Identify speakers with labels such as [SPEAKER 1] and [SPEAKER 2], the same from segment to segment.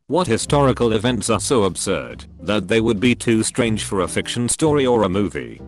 [SPEAKER 1] What historical events are so absurd that they would be too strange for a fiction story or a movie?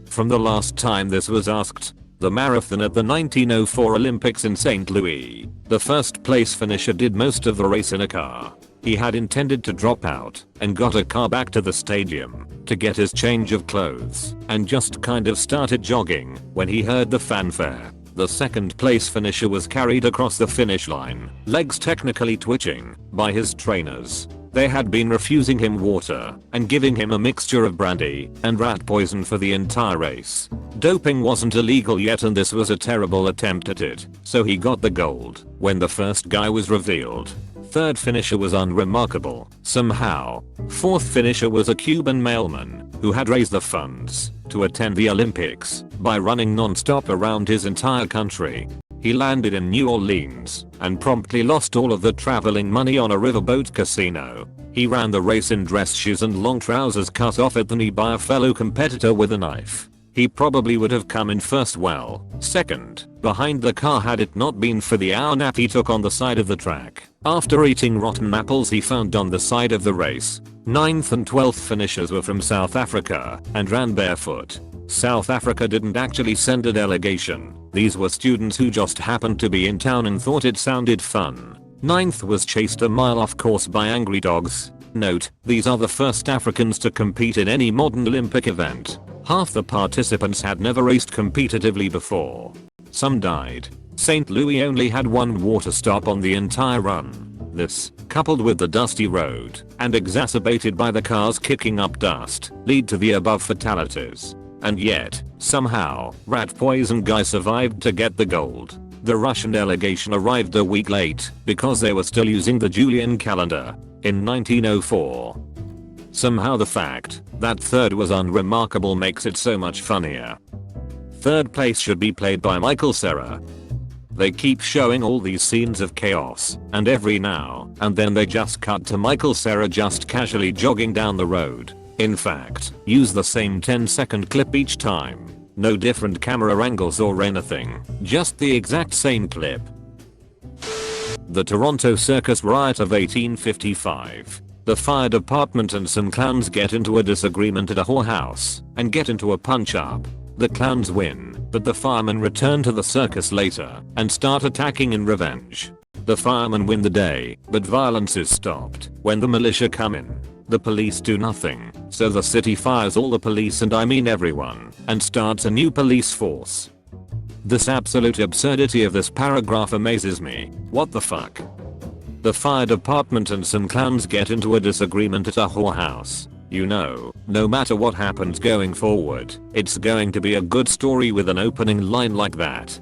[SPEAKER 1] From the last time this was asked, the marathon at the 1904 Olympics in St. Louis, the first place finisher did most of the race in a car. He had intended to drop out and got a car back to the stadium to get his change of clothes and just kind of started jogging when he heard the fanfare. The second place finisher was carried across the finish line, legs technically twitching, by his trainers. They had been refusing him water and giving him a mixture of brandy and rat poison for the entire race. Doping wasn't illegal yet and this was a terrible attempt at it, so he got the gold. When the first guy was revealed, third finisher was unremarkable, somehow. Fourth finisher was a Cuban mailman who had raised the funds to attend the Olympics by running non-stop around his entire country. He landed in New Orleans and promptly lost all of the traveling money on a riverboat casino. He ran the race in dress shoes and long trousers cut off at the knee by a fellow competitor with a knife. He probably would have come in first, well, second, behind the car had it not been for the hour nap he took on the side of the track after eating rotten apples he found on the side of the race. 9th and 12th finishers were from South Africa and ran barefoot. South Africa didn't actually send a delegation. These were students who just happened to be in town and thought it sounded fun. 9th was chased a mile off course by angry dogs. Note, these are the first Africans to compete in any modern Olympic event. Half the participants had never raced competitively before. Some died. St. Louis only had one water stop on the entire run. This, coupled with the dusty road and exacerbated by the cars kicking up dust, lead to the above fatalities. And yet, somehow, rat poison guy survived to get the gold. The Russian delegation arrived a week late because they were still using the Julian calendar in 1904. Somehow the fact that third was unremarkable makes it so much funnier. Third place should be played by Michael Cera. They keep showing all these scenes of chaos, and every now and then they just cut to Michael Cera just casually jogging down the road. In fact, use the same 10-second clip each time. No different camera angles or anything, just the exact same clip. The Toronto Circus Riot of 1855. The fire department and some clowns get into a disagreement at a whorehouse and get into a punch-up. The clowns win, but the firemen return to the circus later and start attacking in revenge. The firemen win the day, but violence is stopped when the militia come in. The police do nothing, so the city fires all the police, and I mean everyone, and starts a new police force. This absolute absurdity of this paragraph amazes me. What the fuck? The fire department and some clowns get into a disagreement at a whorehouse. You know, no matter what happens going forward, it's going to be a good story with an opening line like that.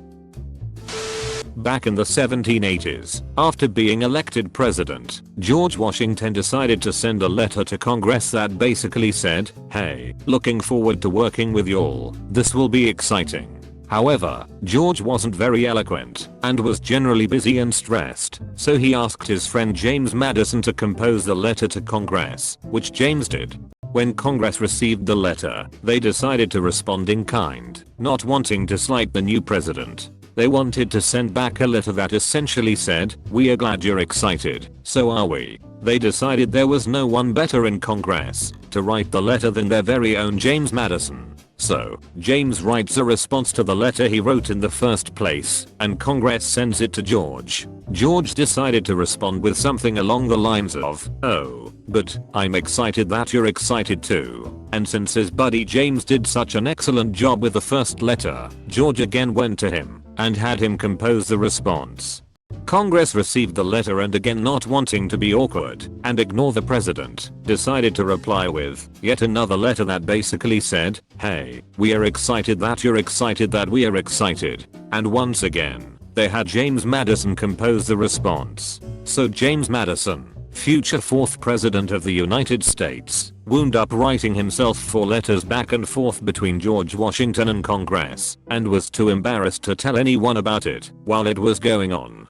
[SPEAKER 1] Back in the 1780s, after being elected president, George Washington decided to send a letter to Congress that basically said, "Hey, looking forward to working with y'all. This will be exciting." However, George wasn't very eloquent and was generally busy and stressed, so he asked his friend James Madison to compose the letter to Congress, which James did. When Congress received the letter, they decided to respond in kind, not wanting to slight the new president. They wanted to send back a letter that essentially said, "We are glad you're excited, so are we." They decided there was no one better in Congress to write the letter than their very own James Madison. So, James writes a response to the letter he wrote in the first place, and Congress sends it to George. George decided to respond with something along the lines of, "Oh, but I'm excited that you're excited too." And since his buddy James did such an excellent job with the first letter, George again went to him and had him compose the response. Congress received the letter and, again not wanting to be awkward and ignore the president, decided to reply with yet another letter that basically said, "Hey, we are excited that you're excited that we are excited." And once again, they had James Madison compose the response. So James Madison, future 4th President of the United States, wound up writing himself 4 letters back and forth between George Washington and Congress, and was too embarrassed to tell anyone about it while it was going on.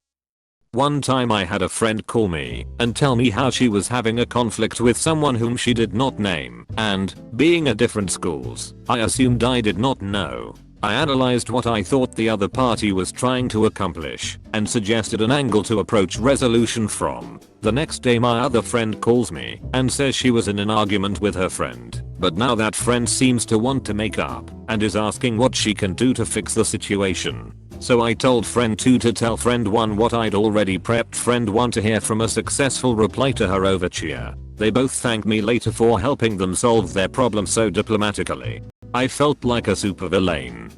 [SPEAKER 1] One time I had a friend call me and tell me how she was having a conflict with someone whom she did not name, and, being at different schools, I assumed I did not know. I analyzed what I thought the other party was trying to accomplish and suggested an angle to approach resolution from. The next day my other friend calls me and says she was in an argument with her friend, but now that friend seems to want to make up and is asking what she can do to fix the situation. So I told friend 2 to tell friend 1 what I'd already prepped friend 1 to hear from a successful reply to her overture. They both thanked me later for helping them solve their problem so diplomatically. I felt like a supervillain.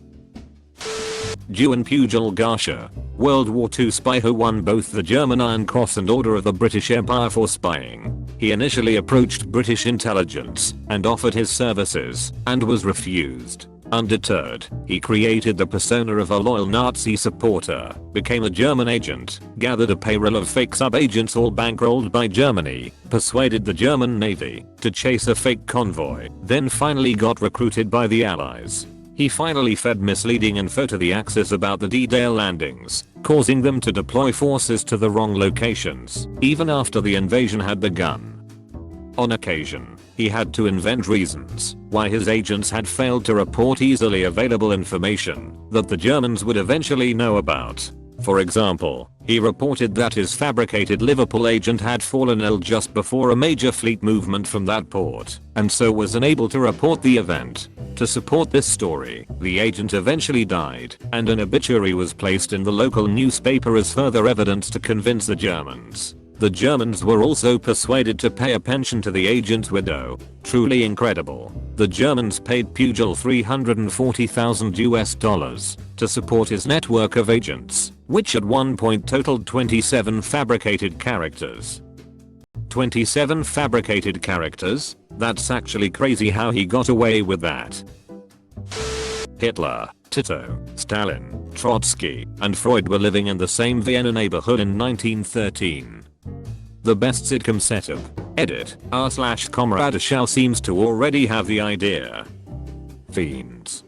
[SPEAKER 1] Juan Pujol Garcia, World War II spy who won both the German Iron Cross and Order of the British Empire for spying. He initially approached British intelligence and offered his services and was refused. Undeterred, he created the persona of a loyal Nazi supporter, became a German agent, gathered a payroll of fake sub-agents all bankrolled by Germany, persuaded the German Navy to chase a fake convoy, then finally got recruited by the Allies. He finally fed misleading info to the Axis about the D-Day landings, causing them to deploy forces to the wrong locations, even after the invasion had begun. On occasion, he had to invent reasons why his agents had failed to report easily available information that the Germans would eventually know about. For example, he reported that his fabricated Liverpool agent had fallen ill just before a major fleet movement from that port, and so was unable to report the event. To support this story, the agent eventually died, and an obituary was placed in the local newspaper as further evidence to convince the Germans. The Germans were also persuaded to pay a pension to the agent's widow. Truly incredible. The Germans paid Pujol $340,000 to support his network of agents, which at one point totaled 27 fabricated characters. 27 fabricated characters? That's actually crazy how he got away with that. Hitler, Tito, Stalin, Trotsky, and Freud were living in the same Vienna neighborhood in 1913. The best sitcom setup. Edit. r/Comrade Shao seems to already have the idea. Fiends.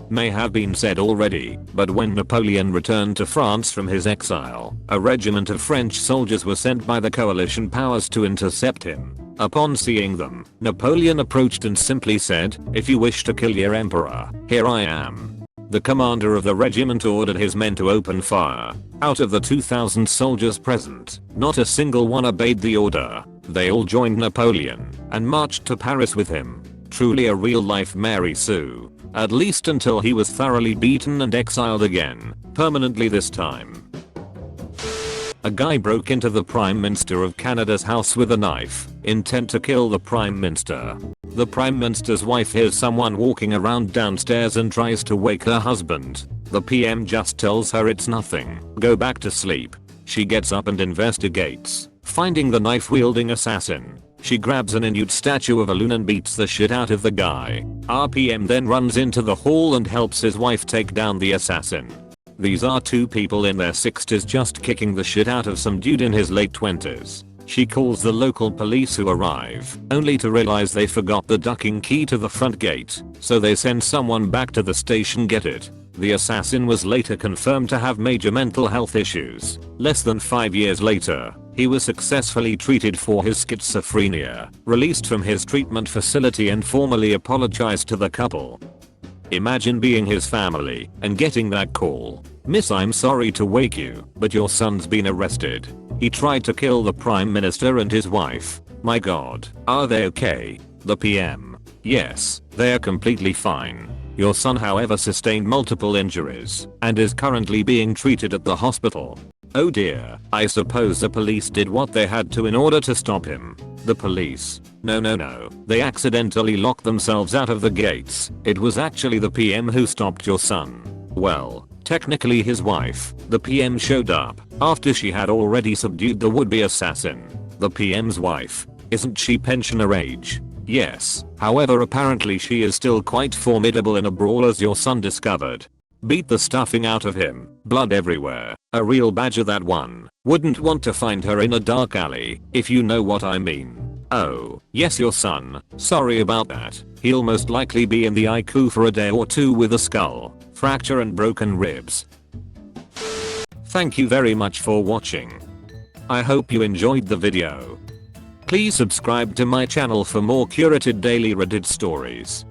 [SPEAKER 1] May have been said already, but when Napoleon returned to France from his exile, a regiment of French soldiers were sent by the coalition powers to intercept him. Upon seeing them, Napoleon approached and simply said, "If you wish to kill your emperor, here I am." The commander of the regiment ordered his men to open fire. Out of the 2,000 soldiers present, not a single one obeyed the order. They all joined Napoleon and marched to Paris with him. Truly a real-life Mary Sue. At least until he was thoroughly beaten and exiled again, permanently this time. A guy broke into the Prime Minister of Canada's house with a knife, intent to kill the Prime Minister. The Prime Minister's wife hears someone walking around downstairs and tries to wake her husband. The PM just tells her it's nothing, go back to sleep. She gets up and investigates, finding the knife-wielding assassin. She grabs an nude statue of a loon and beats the shit out of the guy. RPM then runs into the hall and helps his wife take down the assassin. These are two people in their 60s just kicking the shit out of some dude in his late 20s. She calls the local police who arrive, only to realize they forgot the ducking key to the front gate, so they send someone back to the station get it. The assassin was later confirmed to have major mental health issues. Less than 5 years later, he was successfully treated for his schizophrenia, released from his treatment facility and formally apologized to the couple. Imagine being his family and getting that call. "Miss, I'm sorry to wake you, but your son's been arrested. He tried to kill the Prime Minister and his wife. My God, are they okay?" The PM: "Yes, they are completely fine. Your son however sustained multiple injuries and is currently being treated at the hospital." Oh dear, I suppose the police did what they had to in order to stop him. The police? No, they accidentally locked themselves out of the gates. It was actually the PM who stopped your son. Well, technically his wife. The PM showed up after she had already subdued the would-be assassin. The PM's wife. Isn't she pensioner age? Yes, however apparently she is still quite formidable in a brawl as your son discovered. Beat the stuffing out of him, blood everywhere, a real badger that one. Wouldn't want to find her in a dark alley, if you know what I mean. Oh, yes your son, sorry about that. He'll most likely be in the ICU for a day or two with a skull fracture and broken ribs. Thank you very much for watching. I hope you enjoyed the video. Please subscribe to my channel for more curated daily Reddit stories.